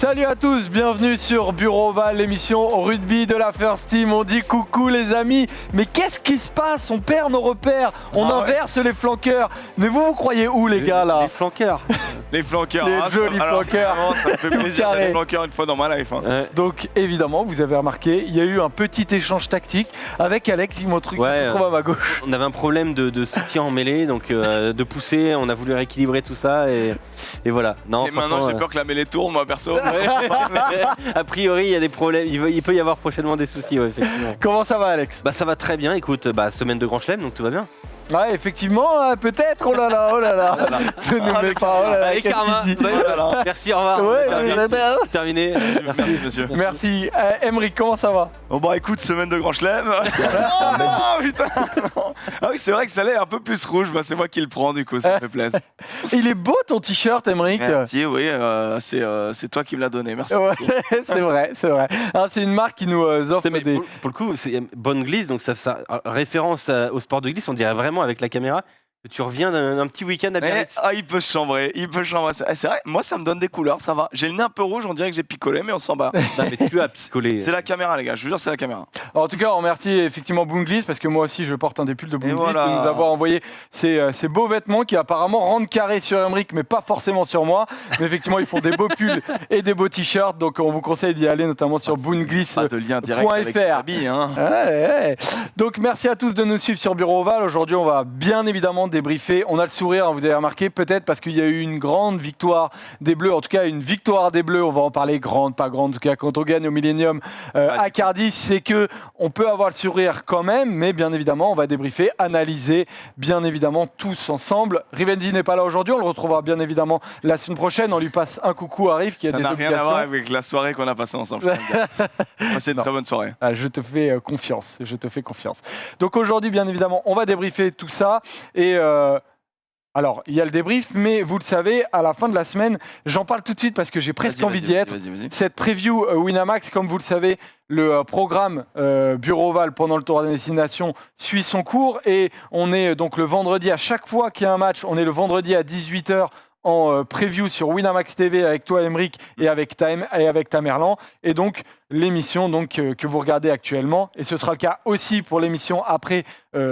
Salut à tous, bienvenue sur Bureau Oval, l'émission rugby de la First Team. On dit coucou les amis, mais qu'est-ce qui se passe? On perd nos repères, on inverse les flanqueurs. Mais vous croyez où les gars là? Les flanqueurs. Les flanqueurs. Les jolis flanqueurs. Ça me fait plaisir d'être flanqueur une fois dans ma life. Donc évidemment, vous avez remarqué, il y a eu un petit échange tactique avec Alex Imotruc qui se trouve à ma gauche. On avait un problème de soutien en mêlée, donc de pousser, on a voulu rééquilibrer tout ça et voilà. Non, et maintenant j'ai peur que la mêlée tourne, moi perso. A priori, il y a des problèmes, il peut y avoir prochainement des soucis, ouais, effectivement. Comment ça va Alex? Ça va très bien, écoute, semaine de Grand Chelem, donc tout va bien. Ouais, effectivement, peut-être. Oh là là. Ne nous mets pas. Oh là là. Allez, Karma. Merci, au revoir. Ouais, terminé. Merci monsieur. Merci. Emeric, comment ça va? Bon écoute, semaine de Grand Chelem. Oh putain. Ah oui, c'est vrai que ça l'est un peu plus rouge. C'est moi qui le prends du coup, ça me fait plaisir. Il est beau ton t-shirt, Emeric. Merci, oui, c'est toi qui me l'as donné. Merci. Ouais, c'est vrai. C'est une marque qui nous offre des. Pour le coup, c'est bonne glisse, donc ça référence au sport de glisse, on dirait vraiment avec la caméra que tu reviens d'un petit week-end à Biarritz. Il peut chambrer. C'est vrai, moi ça me donne des couleurs, ça va. J'ai le nez un peu rouge, on dirait que j'ai picolé, mais on s'en bat. Non, mais tu as picolé. C'est la caméra, les gars, je vous jure, c'est la caméra. Alors, en tout cas, on remercie effectivement Boonglis parce que moi aussi je porte un des pulls de Boonglis voilà. de nous avoir envoyé ces beaux vêtements qui apparemment rendent carré sur Emeric, mais pas forcément sur moi. Mais effectivement, ils font des beaux pulls et des beaux t-shirts, donc on vous conseille d'y aller, notamment sur boonglis.fr. de lien direct avec Fabi, hein. Ouais. Donc merci à tous de nous suivre sur Bureau Oval. Aujourd'hui, on va bien évidemment débriefer. On a le sourire, vous avez remarqué, peut-être parce qu'il y a eu une grande victoire des Bleus, en tout cas une victoire des Bleus. On va en parler, grande, pas grande. En tout cas, quand on gagne au Millennium à Cardiff, c'est que on peut avoir le sourire quand même, mais bien évidemment, on va débriefer, analyser, bien évidemment, tous ensemble. Rivendi n'est pas là aujourd'hui, on le retrouvera bien évidemment la semaine prochaine. On lui passe un coucou à Rive qui a des obligations. Ça n'a rien à voir avec la soirée qu'on a passée ensemble. C'est une très bonne soirée. Je te fais confiance. Donc aujourd'hui, bien évidemment, on va débriefer tout ça et alors, il y a le débrief, mais vous le savez, à la fin de la semaine, j'en parle tout de suite parce que j'ai presque envie d'y être. Vas-y. Cette preview Winamax, comme vous le savez, le programme Bureau Oval pendant le Tour des Destinations suit son cours et on est donc le vendredi, à chaque fois qu'il y a un match, on est le vendredi à 18h en preview sur Winamax TV avec toi, Emeric, et avec Tamerlan. Et donc, l'émission que vous regardez actuellement. Et ce sera le cas aussi pour l'émission après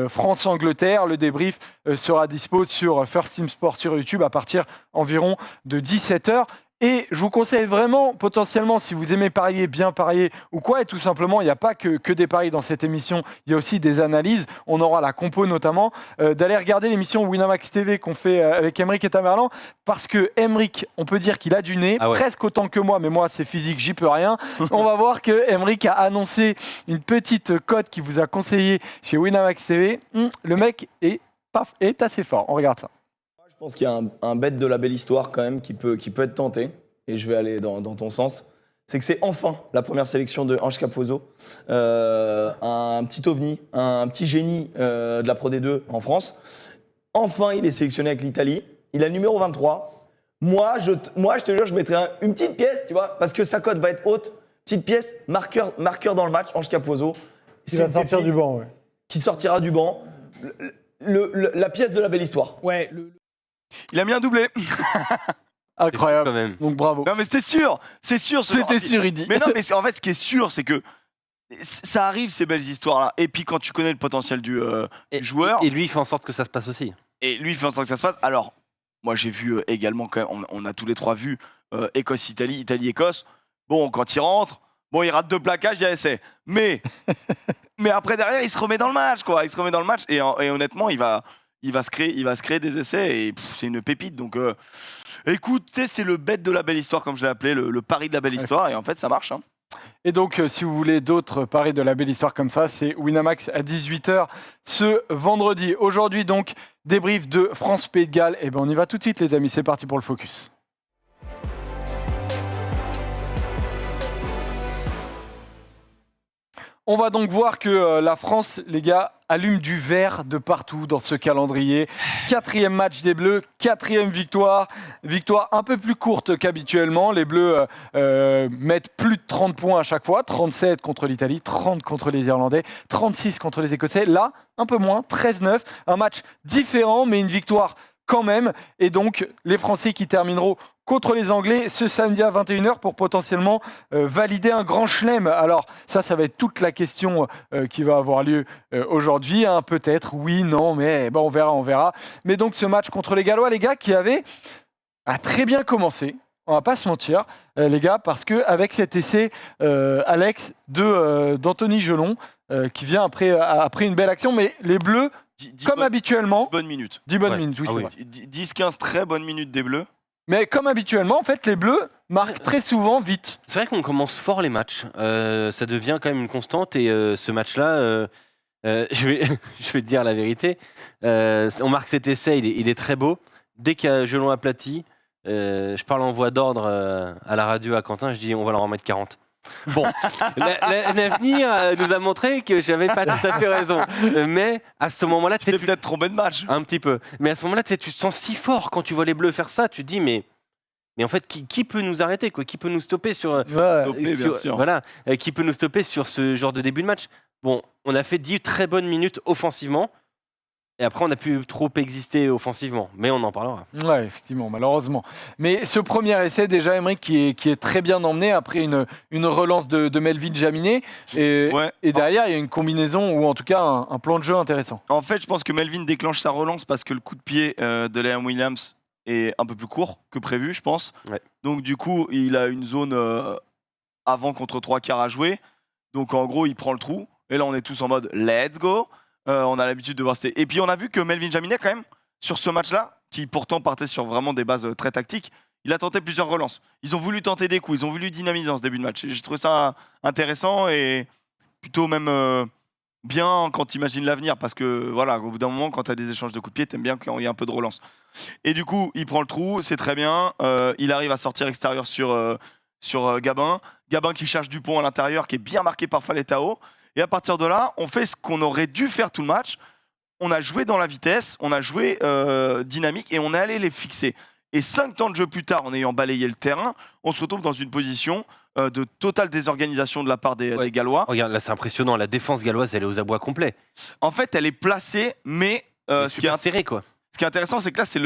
France-Angleterre. Le débrief sera dispo sur First Team Sport sur YouTube à partir environ de 17h. Et je vous conseille vraiment, potentiellement, si vous aimez parier, bien parier ou quoi, et tout simplement, il n'y a pas que des paris dans cette émission, il y a aussi des analyses. On aura la compo notamment, d'aller regarder l'émission Winamax TV qu'on fait avec Emeric et Tamerlan, parce que Emeric, on peut dire qu'il a du nez, presque autant que moi, mais moi c'est physique, j'y peux rien. On va voir que Emeric a annoncé une petite cote qu'il vous a conseillée chez Winamax TV. Le mec est assez fort, on regarde ça. Je pense qu'il y a un bet de la belle histoire quand même qui peut être tenté, et je vais aller dans ton sens. C'est que c'est enfin la première sélection de Ange Capozzo, un petit ovni, un petit génie de la Pro D2 en France. Enfin, il est sélectionné avec l'Italie. Il a le numéro 23. Moi, je te jure, je mettrais une petite pièce, tu vois, parce que sa cote va être haute. Petite pièce, marqueur dans le match, Ange Capozzo. Il va sortir du banc, ouais. Qui sortira du banc. La pièce de la belle histoire. Ouais. Il a mis un doublé. Incroyable. Quand même. Donc bravo. Non mais c'était sûr. C'était sûr, il dit. Mais non, mais en fait, ce qui est sûr, c'est que ça arrive ces belles histoires-là. Et puis quand tu connais le potentiel du joueur. Et lui, il fait en sorte que ça se passe aussi. Et lui, il fait en sorte que ça se passe. Alors, moi, j'ai vu également, quand même, on a tous les trois vu Écosse-Italie, Italie-Écosse. Bon, quand il rentre, il rate 2 plaquages, il y a essai. Mais après, derrière, il se remet dans le match, quoi. Il se remet dans le match. Et honnêtement, il va se créer des essais. Et c'est une pépite. Donc, écoutez, c'est le bet de la belle histoire, comme je l'ai appelé, le pari de la belle histoire. Et en fait, ça marche, hein. Et donc, si vous voulez d'autres paris de la belle histoire comme ça, c'est Winamax à 18h ce vendredi. Aujourd'hui, donc, débrief de France-Pays de Galles. Et on y va tout de suite, les amis. C'est parti pour le focus. On va donc voir que la France, les gars, allume du vert de partout dans ce calendrier. 4e match des Bleus, 4e victoire. Victoire un peu plus courte qu'habituellement. Les Bleus mettent plus de 30 points à chaque fois. 37 contre l'Italie, 30 contre les Irlandais, 36 contre les Écossais. Là, un peu moins, 13-9. Un match différent, mais une victoire quand même. Et donc, les Français qui termineront contre les Anglais ce samedi à 21h pour potentiellement valider un grand chelem. Alors ça va être toute la question qui va avoir lieu aujourd'hui. Hein. Peut-être, oui, non, mais bon, on verra. Mais donc ce match contre les Gallois, les gars, qui a très bien commencé. On va pas se mentir, les gars, parce que avec cet essai, Alex, d'Anthony Gelon, qui vient après une belle action, mais les Bleus, comme habituellement, 10 bonnes minutes. 10 bonnes Ouais. minutes, oui, Ah c'est oui. vrai. 10-15 très bonnes minutes des Bleus. Mais comme habituellement, en fait, les Bleus marquent très souvent vite. C'est vrai qu'on commence fort les matchs. Ça devient quand même une constante. Et ce match-là, je vais te dire la vérité. On marque cet essai, il est très beau. Dès qu'il y a Gelon aplati, je parle en voix d'ordre à la radio à Quentin, je dis on va leur en mettre 40. Bon, l'avenir nous a montré que j'avais pas tout à fait raison. Mais à ce moment-là, Tu t'es peut-être trompé de match. un petit peu. Mais à ce moment-là, tu te sens si fort quand tu vois les Bleus faire ça. Tu te dis mais en fait, qui peut nous arrêter quoi? Qui peut nous stopper sur Ouais. Stopper, bien sûr. voilà, qui peut nous stopper sur ce genre de début de match? Bon, on a fait 10 très bonnes minutes offensivement. Et après, on a pu trop exister offensivement. Mais on en parlera. Ouais, effectivement, malheureusement. Mais ce premier essai, déjà, Emery, qui est très bien emmené après une relance de Melvin Jaminet. Et Ouais. derrière, il y a une combinaison ou en tout cas un plan de jeu intéressant. En fait, je pense que Melvin déclenche sa relance parce que le coup de pied de Liam Williams est un peu plus court que prévu, je pense. Ouais. Donc, du coup, il a une zone avant contre 3 quarts à jouer. Donc, en gros, il prend le trou. Et là, on est tous en mode let's go. On a l'habitude de voir ces. Et puis, on a vu que Melvin Jaminet, quand même, sur ce match-là, qui pourtant partait sur vraiment des bases très tactiques, il a tenté plusieurs relances. Ils ont voulu tenter des coups, ils ont voulu dynamiser en ce début de match. Et j'ai trouvé ça intéressant et plutôt même bien quand tu imagines l'avenir. Parce que, voilà, au bout d'un moment, quand tu as des échanges de coups de pied, t'aimes bien qu'il y ait un peu de relance. Et du coup, il prend le trou, c'est très bien. Il arrive à sortir extérieur sur Gabin. Gabin qui cherche Dupont à l'intérieur, qui est bien marqué par Faletao. Et à partir de là, on fait ce qu'on aurait dû faire tout le match. On a joué dans la vitesse, on a joué dynamique et on est allé les fixer. Et 5 temps de jeu plus tard, en ayant balayé le terrain, on se retrouve dans une position de totale désorganisation de la part des Gallois. Regarde, là, c'est impressionnant. La défense galloise, elle est aux abois complets. En fait, elle est placée, mais ce qui est serré, quoi. Ce qui est intéressant, c'est que là, c'est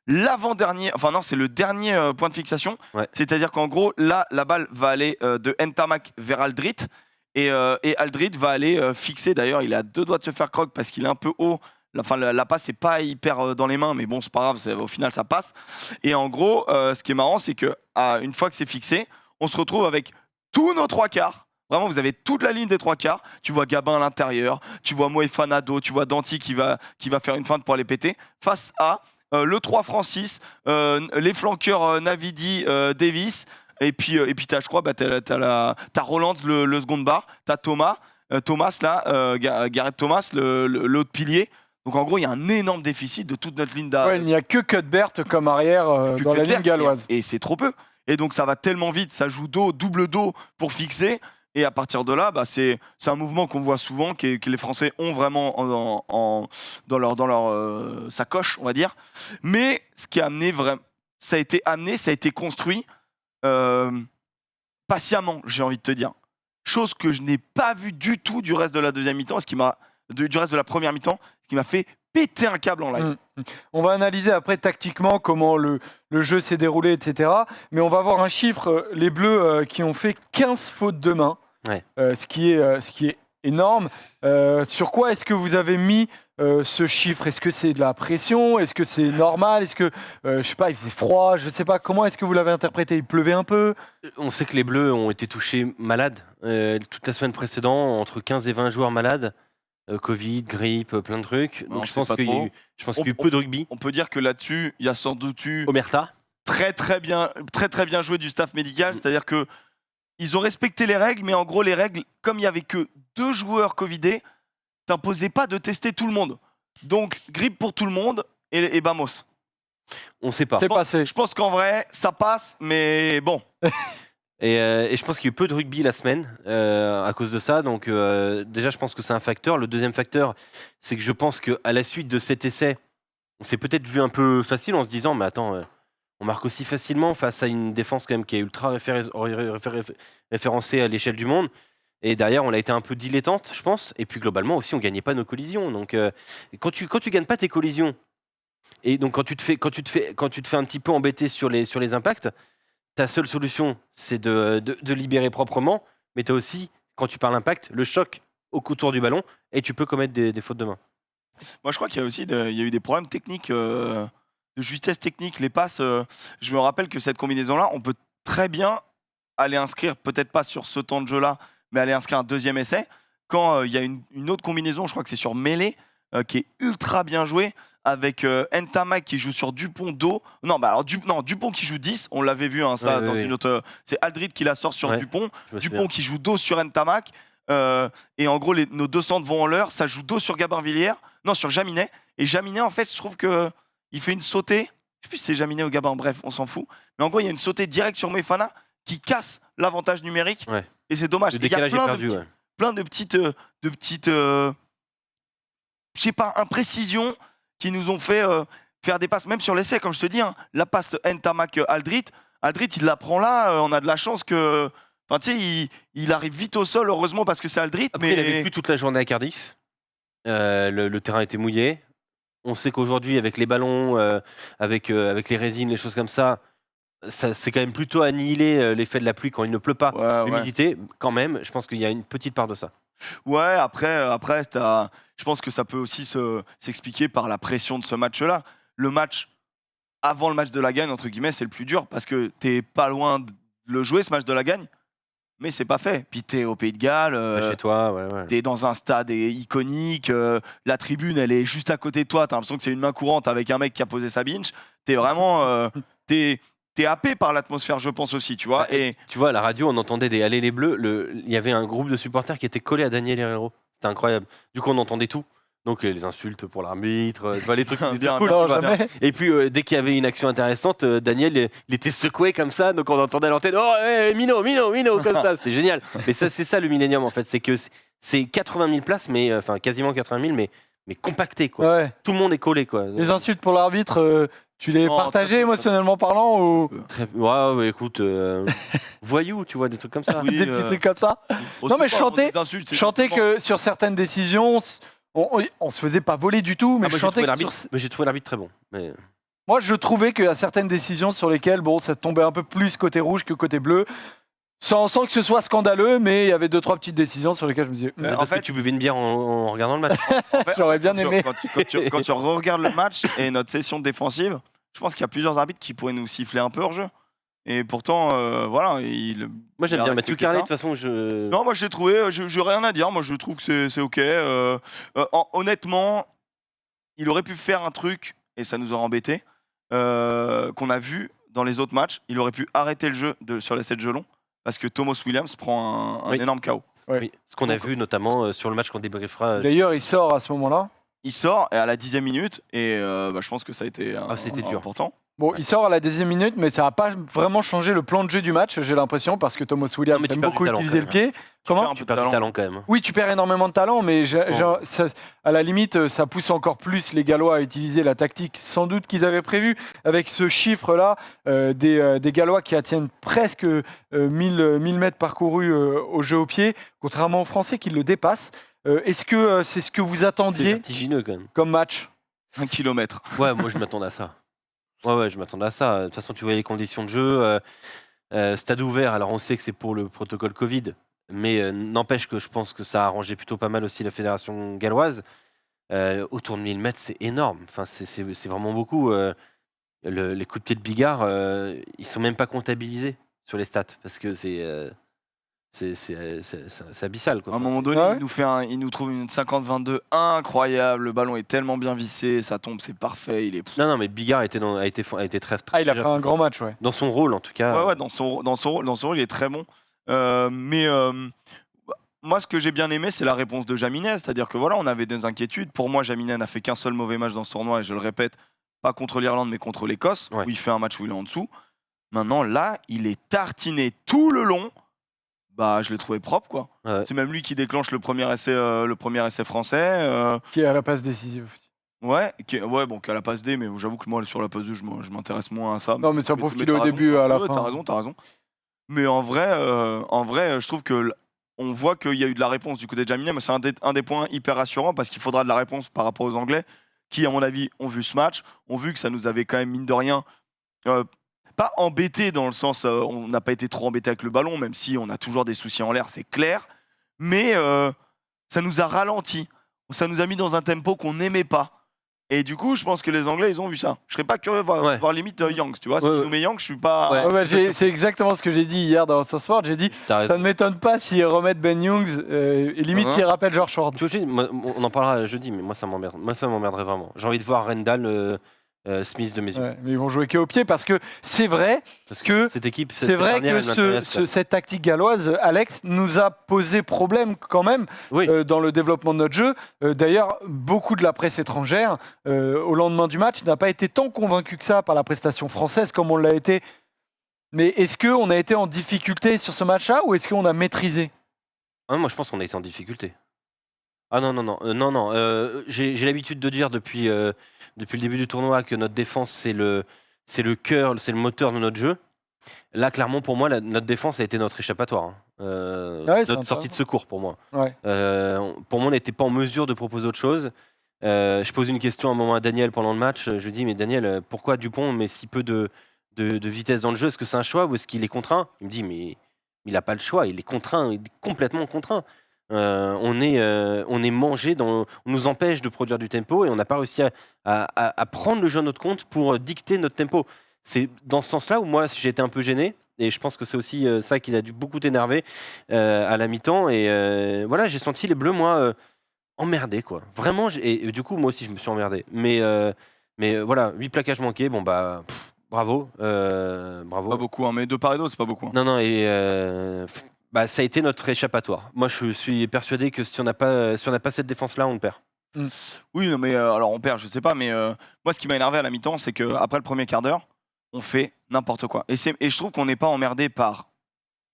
l'avant-dernier, enfin non, c'est le dernier point de fixation. Ouais. C'est-à-dire qu'en gros, là, la balle va aller de Ntamak vers Aldrit. Et Aldrit va aller fixer, d'ailleurs, il a 2 doigts de se faire croque parce qu'il est un peu haut. Enfin, la passe n'est pas hyper dans les mains, mais bon, c'est pas grave, au final, ça passe. Et en gros, ce qui est marrant, c'est qu'une fois que c'est fixé, on se retrouve avec tous nos 3 quarts. Vraiment, vous avez toute la ligne des 3 quarts. Tu vois Gabin à l'intérieur, tu vois Moefana dos, tu vois Danti qui va faire une feinte pour aller péter. Face à le 3 Francis, les flanqueurs Navidi, Davis. Et puis je crois, t'as Roland, le second bar. T'as Thomas là, Gareth Thomas, l'autre pilier. Donc en gros, il y a un énorme déficit de toute notre ligne d'arrière. Ouais, il n'y a que Cuthbert comme arrière dans la ligne galloise. Et c'est trop peu. Et donc ça va tellement vite, ça joue double dos pour fixer. Et à partir de là, c'est un mouvement qu'on voit souvent, que les Français ont vraiment dans leur sacoche, on va dire. Mais ce qui a amené vraiment, ça a été construit patiemment, j'ai envie de te dire. Chose que je n'ai pas vu du tout du reste de la deuxième mi-temps, du reste de la première mi-temps, ce qui m'a fait péter un câble en live. On va analyser après tactiquement comment le jeu s'est déroulé, etc. Mais on va voir un chiffre, les Bleus qui ont fait 15 fautes de main, Ouais. ce qui est énorme. Sur quoi est-ce que vous avez mis ce chiffre? Est-ce que c'est de la pression? Est-ce que c'est normal? Est-ce que, je sais pas, il faisait froid? Je sais pas, comment est-ce que vous l'avez interprété? Il pleuvait un peu? On sait que les Bleus ont été touchés malades toute la semaine précédente, entre 15 et 20 joueurs malades. Covid, grippe, plein de trucs. On Donc je sait pense pas qu'il y a trop. eu, peu de rugby. On peut dire que là-dessus, il y a sans doute eu Omerta. très bien joué du staff médical. C'est-à-dire que ils ont respecté les règles, mais en gros, les règles, comme il n'y avait que 2 joueurs Covidés, t'imposais pas de tester tout le monde. Donc, grippe pour tout le monde et Bamos. On sait pas. C'est passé. Je pense qu'en vrai, ça passe, mais bon. Et je pense qu'il y a eu peu de rugby la semaine à cause de ça. Donc déjà, je pense que c'est un facteur. Le deuxième facteur, c'est que je pense qu'à la suite de cet essai, on s'est peut-être vu un peu facile en se disant, mais attends, on marque aussi facilement face à une défense quand même qui est ultra référencée à l'échelle du monde. Et derrière, on a été un peu dilettante, je pense. Et puis globalement aussi, on gagnait pas nos collisions. Donc quand tu gagnes pas tes collisions Et donc quand tu te fais un petit peu embêter sur les impacts, ta seule solution, c'est de libérer proprement, mais tu as aussi, quand tu parles impact, le choc autour du ballon, et tu peux commettre des fautes de main. Moi, je crois qu'il y a aussi il y a eu des problèmes techniques, de justesse technique. Les passes, je me rappelle que cette combinaison-là, on peut très bien aller inscrire, peut-être pas sur ce temps de jeu-là, mais aller inscrire un deuxième essai. Quand il y a une autre combinaison, je crois que c'est sur Mêlée, qui est ultra bien jouée, avec Ntamak qui joue sur Dupont dos. Non, bah alors Dupont qui joue 10, on l'avait vu, hein, ça, Ouais, dans ouais, une autre. C'est Aldrit qui la sort sur Ouais, Dupont. je me Dupont souviens. qui joue dos sur Ntamak. Et en gros, nos deux centres vont en l'heure. Ça joue dos sur Gabin-Villiers. Non, sur Jaminet. Et Jaminet, en fait, je trouve qu'il fait une sautée. Je sais plus si c'est Jaminet ou Gabin, bref, on s'en fout. Mais en gros, il y a une sautée directe sur Mefana qui casse l'avantage numérique. Ouais. Et c'est dommage. Le Et il y a décalage est perdu. plein de petites je sais pas, imprécisions qui nous ont fait faire des passes, même sur l'essai, comme je te dis, hein, la passe Ntamak Aldrit, il la prend là, on a de la chance que, enfin, tu sais, il arrive vite au sol, heureusement parce que c'est Aldrit, Après, il avait plu toute la journée à Cardiff. Le terrain était mouillé. On sait qu'aujourd'hui, avec les ballons, avec les résines, les choses comme ça, c'est quand même plutôt annihilé l'effet de la pluie quand il ne pleut pas. Ouais. L'humidité, quand même, je pense qu'il y a une petite part de ça. Ouais, après je pense que ça peut aussi s'expliquer par la pression de ce match-là. Le match avant le match de la gagne, entre guillemets, c'est le plus dur parce que t'es pas loin de le jouer, ce match de la gagne, mais c'est pas fait. Puis t'es au Pays de Galles, Chez toi, ouais. t'es dans un stade iconique, la tribune elle est juste à côté de toi, t'as l'impression que c'est une main courante avec un mec qui a posé sa binge. T'es vraiment, t'es happé par l'atmosphère, je pense aussi, tu vois. Et Tu vois, à la radio, on entendait des Allez les Bleus. Il y avait un groupe de supporters qui était collé à Daniel Herrero. C'était incroyable. Du coup, on entendait tout. Donc, les insultes pour l'arbitre, tu vois, les trucs des Bien, cool, Non, tu vois. jamais. Et puis, dès qu'il y avait une action intéressante, Daniel, il était secoué comme ça. Donc, on entendait à l'antenne Oh, Mino, comme ça. C'était génial. Mais ça, c'est ça le Millennium, en fait. C'est que c'est 80 000 places, mais enfin, quasiment 80 000, mais compacté, quoi. Ouais. Tout le monde est collé, quoi. Les insultes pour l'arbitre, tu les Non, partageais très peu, émotionnellement parlant ou Ouais, écoute, voyou, tu vois, des trucs comme ça. Oui, des petits trucs comme ça? on Non, se mais parle chanter- des insultes, c'est Chanter justement- que sur certaines décisions, on se faisait pas voler du tout, mais Ah, moi, je chantais que j'ai trouvé l'arbitre très bon. Mais... moi je trouvais qu'il y a certaines décisions sur lesquelles bon, ça tombait un peu plus côté rouge que côté bleu. Sans que ce soit scandaleux, mais il y avait 2-3 petites décisions sur lesquelles je me disais Mais C'est en parce fait- que tu buvais une bière en regardant le match. En fait, J'aurais bien quand tu- aimé. Quand tu regardes le match et notre session défensive, je pense qu'il y a plusieurs arbitres qui pourraient nous siffler un peu hors jeu. Et pourtant, voilà. Moi, j'aime il a bien Mathieu respecté Carlet, ça. de toute façon. Non, moi j'ai trouvé, j'ai rien à dire. Moi je trouve que c'est ok. Honnêtement, il aurait pu faire un truc et ça nous aurait embêté qu'on a vu dans les autres matchs. Il aurait pu arrêter le jeu sur les 7 jeux longs parce que Thomas Williams prend un Oui. énorme KO. Oui, ce qu'on a Donc- vu notamment sur le match qu'on débriefera. D'ailleurs, il sort à ce moment-là. Il sort et à la 10e minute et je pense que ça a été c'était dur. important. Bon, il sort à la 10e minute, mais ça n'a pas vraiment changé le plan de jeu du match, j'ai l'impression, parce que Thomas Williams Non, mais tu aime perds beaucoup du talent, utiliser le quand pied. Comment un Tu peu de perds du talent. talent quand même. Oui, tu perds énormément de talent, mais à la limite, ça pousse encore plus les Gallois à utiliser la tactique sans doute qu'ils avaient prévue. Avec ce chiffre-là, des Gallois qui atteignent presque 1000 mètres parcourus au jeu au pied, contrairement aux Français qui le dépassent. Est-ce que c'est ce que vous C'est attendiez vertigineux quand même. comme match? 1 kilomètre. Ouais, moi je m'attendais à ça. Ouais, je m'attendais à ça. De toute façon, tu voyais les conditions de jeu. Stade ouvert, alors on sait que c'est pour le protocole Covid, mais n'empêche que je pense que ça a arrangé plutôt pas mal aussi la fédération galloise. Autour de 1000 mètres, c'est énorme. Enfin, c'est vraiment beaucoup. Les coups de pied de Bigard, ils sont même pas comptabilisés sur les stats parce que c'est abyssal. Quoi. À un moment donné, Ouais. il nous trouve une 50-22 incroyable. Le ballon est tellement bien vissé, ça tombe, c'est parfait. Il est. Non, mais Bigard a été très, Ah, il a déjà fait un très grand match, ouais. dans son rôle en tout cas. Ouais, dans son rôle, il est très bon. Moi, ce que j'ai bien aimé, c'est la réponse de Jaminet. C'est-à-dire que voilà, on avait des inquiétudes. Pour moi, Jaminet n'a fait qu'un seul mauvais match dans ce tournoi, et je le répète, pas contre l'Irlande, mais contre l'Écosse, Ouais. où il fait un match où il est en dessous. Maintenant, là, il est tartiné tout le long. Bah, je l'ai trouvé propre, quoi. Ouais. C'est même lui qui déclenche le premier essai français. Qui est à la passe décisive aussi. Ouais, qui a la passe D, mais j'avoue que moi, sur la passe D, je m'intéresse moins à ça. Non, mais ça prouve Mais qu'il est au t'as début, raison. à la Ouais, fin. T'as raison. Mais en vrai, je trouve que on voit qu'il y a eu de la réponse du côté de Jaminet, mais c'est un des points hyper rassurants parce qu'il faudra de la réponse par rapport aux Anglais qui, à mon avis, ont vu ce match, ont vu que ça nous avait quand même, mine de rien, pas embêté dans le sens, on n'a pas été trop embêté avec le ballon, même si on a toujours des soucis en l'air, c'est clair, mais ça nous a ralenti, ça nous a mis dans un tempo qu'on n'aimait pas. Et du coup, je pense que les Anglais, ils ont vu ça. Je serais pas curieux de voir limite Yanks, tu vois. Si nous met Yanks, je suis pas. C'est exactement ce que j'ai dit hier dans ce sport. J'ai dit, ça ne m'étonne pas s'ils remettent Ben Youngs, et limite s'ils rappellent George Ford. On en parlera jeudi, mais moi ça m'emmerde. Moi ça m'emmerderait vraiment. J'ai envie de voir Rendall, Smith de mes yeux. Mais ils vont jouer qu'au pied parce que c'est vrai que cette équipe, cette tactique galloise, Alex, nous a posé problème quand même dans le développement de notre jeu. D'ailleurs, beaucoup de la presse étrangère, au lendemain du match, n'a pas été tant convaincue que ça par la prestation française comme on l'a été. Mais est-ce qu'on a été en difficulté sur ce match-là ou est-ce qu'on a maîtrisé ? Moi, je pense qu'on a été en difficulté. Ah non. J'ai l'habitude de dire depuis le début du tournoi que notre défense, c'est le cœur, c'est le moteur de notre jeu. Là, clairement, pour moi, notre défense a été notre échappatoire. Notre sortie de secours, pour moi. Pour moi, on n'était pas en mesure de proposer autre chose. Je pose une question à un moment à Daniel pendant le match. Je lui dis, mais Daniel, pourquoi Dupont met si peu de vitesse dans le jeu ? Est-ce que c'est un choix ou est-ce qu'il est contraint ? Il me dit, mais il n'a pas le choix. Il est contraint, il est complètement contraint. On est mangé, on nous empêche de produire du tempo et on n'a pas réussi à prendre le jeu à notre compte pour dicter notre tempo. C'est dans ce sens-là où moi j'ai été un peu gêné et je pense que c'est aussi ça qui a dû beaucoup t'énerver à la mi-temps et voilà, j'ai senti les Bleus moi emmerdés quoi. Vraiment et du coup moi aussi je me suis emmerdé. Mais voilà, 8 plaquages manqués, bon bah bravo. Bravo. Pas beaucoup, hein, mais de part et d'autre, c'est pas beaucoup. Hein. Non et ça a été notre échappatoire. Moi, je suis persuadé que si on n'a pas cette défense-là, on le perd. Oui, mais alors on perd, je sais pas, mais moi, ce qui m'a énervé à la mi-temps, c'est qu'après le premier quart d'heure, on fait n'importe quoi. Et je trouve qu'on n'est pas emmerdé par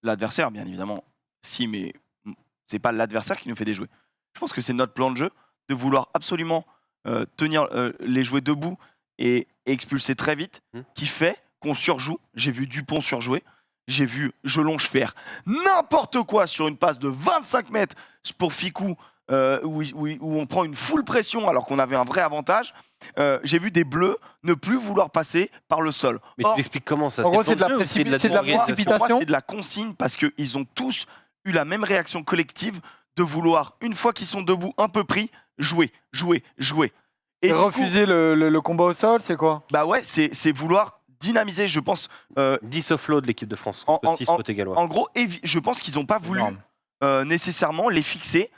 l'adversaire, bien évidemment. Si, mais c'est pas l'adversaire qui nous fait déjouer. Je pense que c'est notre plan de jeu de vouloir absolument tenir les jouer debout et expulser très vite, qui fait qu'on surjoue. J'ai vu Dupont surjouer. J'ai vu Jelonge faire n'importe quoi sur une passe de 25 mètres pour Ficou, où on prend une full pression alors qu'on avait un vrai avantage. J'ai vu des Bleus ne plus vouloir passer par le sol. Mais tu expliques comment ça ? En gros, c'est de la précipitation. Pour moi, c'est de la consigne parce qu'ils ont tous eu la même réaction collective de vouloir, une fois qu'ils sont debout, un peu pris, jouer. Et refuser le combat au sol, c'est quoi ? Bah ouais, c'est vouloir dynamiser, je pense. 10 offloads de l'équipe de France. En gros, je pense qu'ils n'ont pas voulu nécessairement les fixer.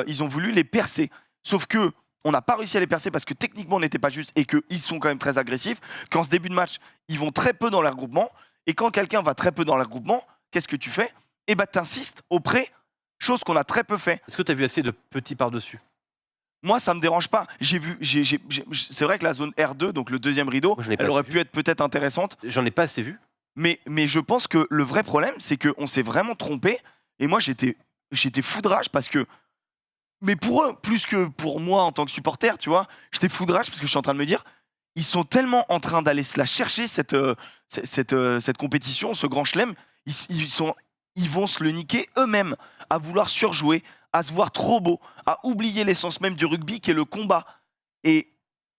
Ils ont voulu les percer. Sauf que on n'a pas réussi à les percer parce que techniquement on n'était pas juste et qu'ils sont quand même très agressifs. Qu'en ce début de match, ils vont très peu dans leur regroupement. Et quand quelqu'un va très peu dans leur regroupement, qu'est-ce que tu fais ? Eh ben, t'insistes auprès, chose qu'on a très peu fait. Est-ce que tu as vu assez de petits par-dessus ? Moi, ça me dérange pas. C'est vrai que la zone R2, donc le deuxième rideau, elle aurait pu être peut-être intéressante. J'en ai pas assez vu. Mais je pense que le vrai problème, c'est qu'on s'est vraiment trompé. Et moi, j'étais foudrage parce que. Mais pour eux, plus que pour moi en tant que supporter, tu vois, j'étais foudrage parce que je suis en train de me dire, ils sont tellement en train d'aller se la chercher, cette compétition, ce grand chelem. Ils vont se le niquer eux-mêmes, à vouloir surjouer, à se voir trop beau, à oublier l'essence même du rugby qui est le combat. Et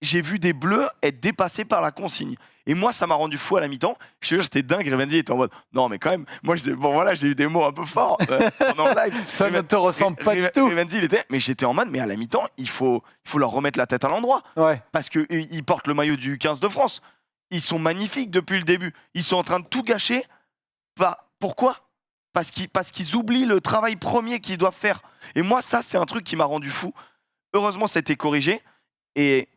j'ai vu des Bleus être dépassés par la consigne. Et moi, ça m'a rendu fou à la mi-temps. Je te jure, j'étais dingue. Rivenzi était en mode non, mais quand même, moi, j'ai eu des mots un peu forts pendant le live. Ça ne te ressemble pas du tout. Rivenzi, mais j'étais en mode, mais à la mi-temps, il faut leur remettre la tête à l'endroit. Ouais. Parce qu'ils portent le maillot du 15 de France. Ils sont magnifiques depuis le début. Ils sont en train de tout gâcher. Pourquoi ? Parce qu'ils oublient le travail premier qu'ils doivent faire. Et moi, ça, c'est un truc qui m'a rendu fou. Heureusement, ça a été corrigé. Et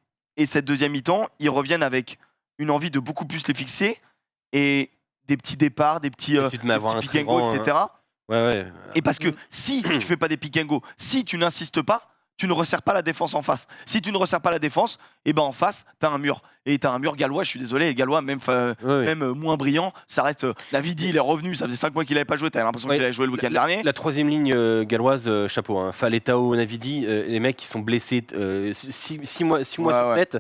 cette deuxième mi-temps, ils reviennent avec une envie de beaucoup plus les fixer et des petits départs, des petits pick and go, etc. Ouais. Et parce que si tu fais pas des pick and go, si tu n'insistes pas, tu ne resserres pas la défense en face. Si tu ne resserres pas la défense, et ben en face, tu as un mur. Et tu as un mur gallois, je suis désolé, les gallois, même moins brillant, ça reste. Navidi, il est revenu, ça faisait 5 mois qu'il n'avait pas joué, tu as l'impression qu'il avait joué le week-end dernier. La troisième ligne galloise, chapeau. Hein. Faletao, Navidi, les mecs qui sont blessés 6 mois sur 7.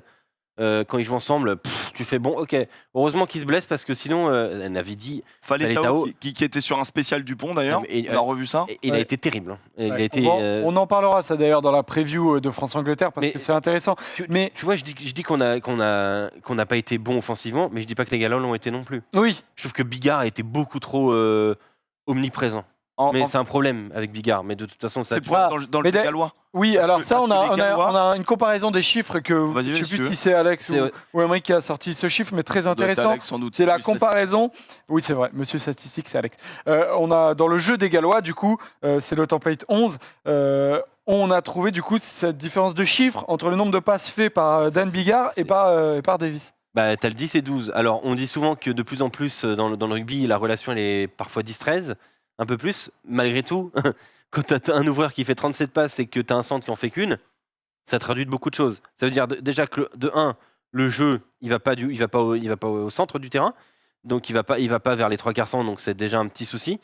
quand ils jouent ensemble, tu fais bon, ok. Heureusement qu'ils se blessent parce que sinon, Navidi, Fallait Tao, Tao qui était sur un spécial Dupont d'ailleurs. Non, mais, On a revu ça. il a Ouais. été terrible. Hein. Il a Ouais, été, on en parlera ça d'ailleurs dans la preview de France-Angleterre parce Mais- que c'est intéressant. Mais tu vois, je dis qu'on n'a pas été bon offensivement, mais je dis pas que les Gallois l'ont été non plus. oui, Je trouve que Bigard a été beaucoup trop omniprésent. Mais c'est un problème avec Bigard. Mais de toute façon, ça. c'est pour dans mais le Gallois. oui, Parce alors que- ça, parce on que a, les on, a, Gallois- on a une comparaison des chiffres que Vas-y, je vas-y, sais si plus tu si veux. c'est Alex C'est- ou Emery qui a sorti ce chiffre, mais très Ça doit être intéressant. Alex, sans doute. C'est la Lui, c'est- comparaison. Oui, c'est vrai, monsieur statistique, c'est Alex. On a dans le jeu des Gallois, du coup, c'est le template 11. On a trouvé du coup cette différence de chiffres entre le nombre de passes faites par Dan Bigard et par Davis. Bah, t'as le 10 et 12. Alors, on dit souvent que de plus en plus, dans le rugby, la relation, elle est parfois 10-13, un peu plus. Malgré tout, quand t'as un ouvreur qui fait 37 passes et que t'as un centre qui en fait qu'une, ça traduit de beaucoup de choses. Ça veut dire déjà que, de 1, le jeu, il va pas au centre du terrain. Donc, il va pas vers les 3/4 centres, donc c'est déjà un petit souci.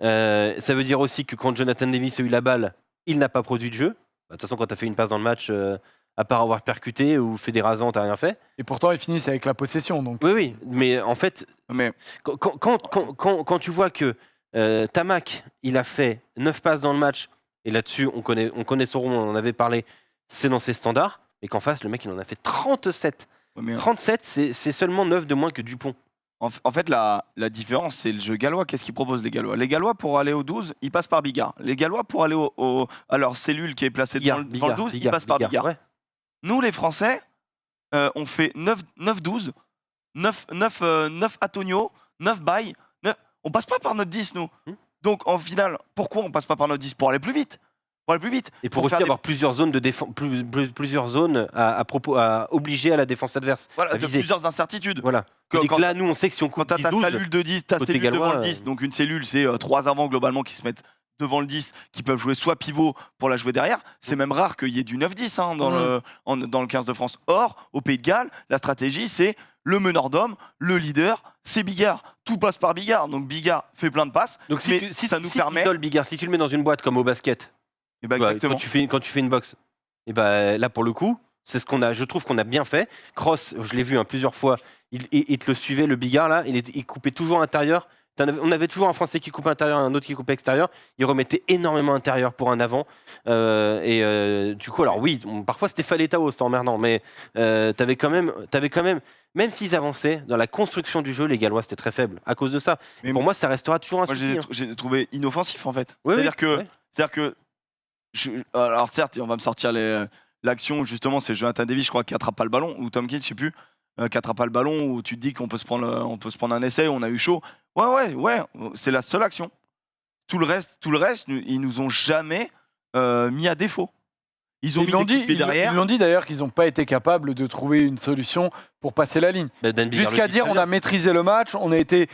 Ça veut dire aussi que quand Jonathan Davis a eu la balle, il n'a pas produit de jeu. De toute façon, quand t'as fait une passe dans le match, à part avoir percuté ou fait des rasants, t'as rien fait. Et pourtant, ils finissent avec la possession. Donc. Oui, mais en fait, Mais quand tu vois que Tamac, il a fait 9 passes dans le match, et là-dessus, on connaît son rôle, on en avait parlé, c'est dans ses standards, et qu'en face, le mec, il en a fait 37. mais 37, c'est seulement 9 de moins que Dupont. en fait, la différence, c'est le jeu gallois. Qu'est-ce qu'ils proposent les Gallois? Les Gallois, pour aller au 12, ils passent par Bigard. Les Gallois, pour aller à leur cellule qui est placée devant le 12, ils passent par Bigard. Ouais. Nous, les Français, on fait 9-12, 9 Antonio, 9 Baye. On passe pas par notre 10, nous. Donc, en finale, pourquoi on passe pas par notre 10? Pour aller plus vite. Et pour aussi faire des- avoir plusieurs zones de défense, plusieurs zones à obliger à la défense adverse. Voilà, à t'as viser. plusieurs incertitudes. Voilà. Quand- Tandis que quand- là, nous, on sait que si on Quand coupe tu as ta 10-12, cellule de 10, ta côté cellule gallois, devant le 10, donc une cellule, c'est 3 avants globalement qui se mettent devant le 10, qui peuvent jouer soit pivot pour la jouer derrière. C'est même rare qu'il y ait du 9-10 dans le 15 de France. Or, au Pays de Galles, la stratégie, c'est le meneur d'homme, le leader, c'est Bigard. Tout passe par Bigard. Donc Bigard fait plein de passes. donc mais si ça nous tu permet. isoles Bigard, si tu le mets dans une boîte comme au basket, Et ben ouais, exactement. quand tu fais une boxe, et ben là pour le coup, c'est ce qu'on a. Je trouve qu'on a bien fait. Cross, je l'ai vu plusieurs fois. Il te le suivait, le Bigard là. Il coupait toujours intérieur. On avait toujours un Français qui coupait intérieur, un autre qui coupait extérieur. Il remettait énormément intérieur pour un avant. Du coup, alors oui, parfois c'était Faletao, c'était emmerdant, mais t'avais quand même, même s'ils avançaient dans la construction du jeu, les Gallois c'était très faible à cause de ça. Mais pour moi, ça restera toujours un Moi, souci. j'ai trouvé inoffensif en fait. Oui, C'est-à-dire que, ouais. alors certes, on va me sortir l'action où justement c'est Jonathan Davis, je crois, qui attrape pas le ballon, ou Tom Kidd, je sais plus, qui attrape pas le ballon, où tu te dis qu'on peut se prendre un essai, on a eu chaud. Ouais, c'est la seule action. Tout le reste, ils nous ont jamais mis à défaut. Ils ont mis des coups de pied derrière. Ils l'ont dit d'ailleurs qu'ils n'ont pas été capables de trouver une solution pour passer la ligne. Dan Bigard le Jusqu'à dit dire très on bien. a maîtrisé le match, on a été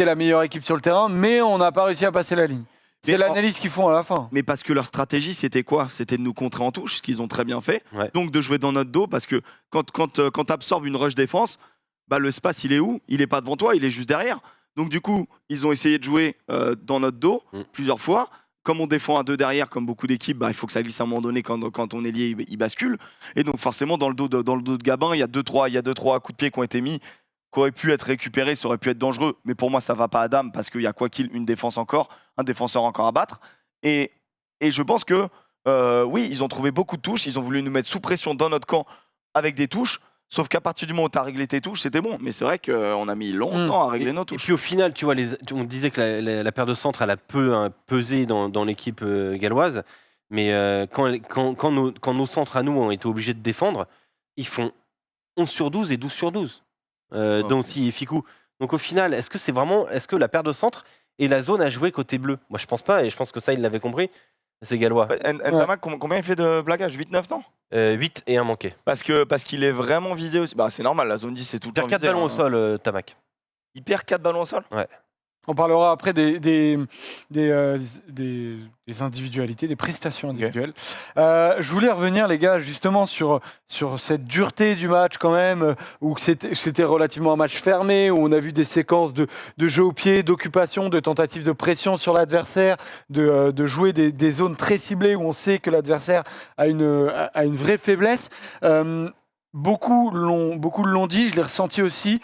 la meilleure équipe sur le terrain, mais on n'a pas réussi à passer la ligne. C'est Mais l'analyse qu'ils font à la fin. Mais parce que leur stratégie, c'était quoi? C'était de nous contrer en touche, ce qu'ils ont très bien fait. Ouais. Donc de jouer dans notre dos, parce que quand tu absorbes une rush défense, bah, le space, il est où? Il est pas devant toi, il est juste derrière. Donc du coup, ils ont essayé de jouer dans notre dos plusieurs fois. Comme on défend à 2 derrière, comme beaucoup d'équipes, bah, il faut que ça glisse à un moment donné quand on est lié, il bascule. Et donc forcément, dans le dos de Gabin, il y a 2-3 coups de pied qui ont été mis, qui auraient pu être récupérés, ça aurait pu être dangereux. Mais pour moi, ça va pas à dame, parce qu'il y a quoi qu'il une défense encore, un défenseur encore à battre. Et je pense que, oui, ils ont trouvé beaucoup de touches, ils ont voulu nous mettre sous pression dans notre camp avec des touches, sauf qu'à partir du moment où tu as réglé tes touches, c'était bon. Mais c'est vrai qu'on a mis longtemps à régler nos Et touches. puis au final, tu vois, on disait que la paire de centre, elle a peu pesé dans l'équipe galloise, mais quand nos centres à nous ont été obligés de défendre, ils font 11 sur 12 et 12 sur 12, Danty et Ficou. Donc au final, est-ce que la paire de centre est la zone à jouer côté bleu? Moi je pense pas, et je pense que ça, ils l'avaient compris, ces Gallois. Ntamak, combien il fait de plaquage? 8-9, non? 8 et 1 manqué. Parce qu'il est vraiment visé aussi. Bah, c'est normal, la zone 10, c'est tout le Il temps perd 4 visé, ballons hein. au sol, Tamac. Il perd 4 ballons au sol? On parlera après des individualités, des prestations individuelles. Je voulais revenir, les gars, justement sur cette dureté du match quand même, où c'était relativement un match fermé, où on a vu des séquences de jeu au pied, d'occupation, de tentatives de pression sur l'adversaire, de jouer des zones très ciblées où on sait que l'adversaire a une vraie faiblesse. beaucoup l'ont dit, je l'ai ressenti aussi,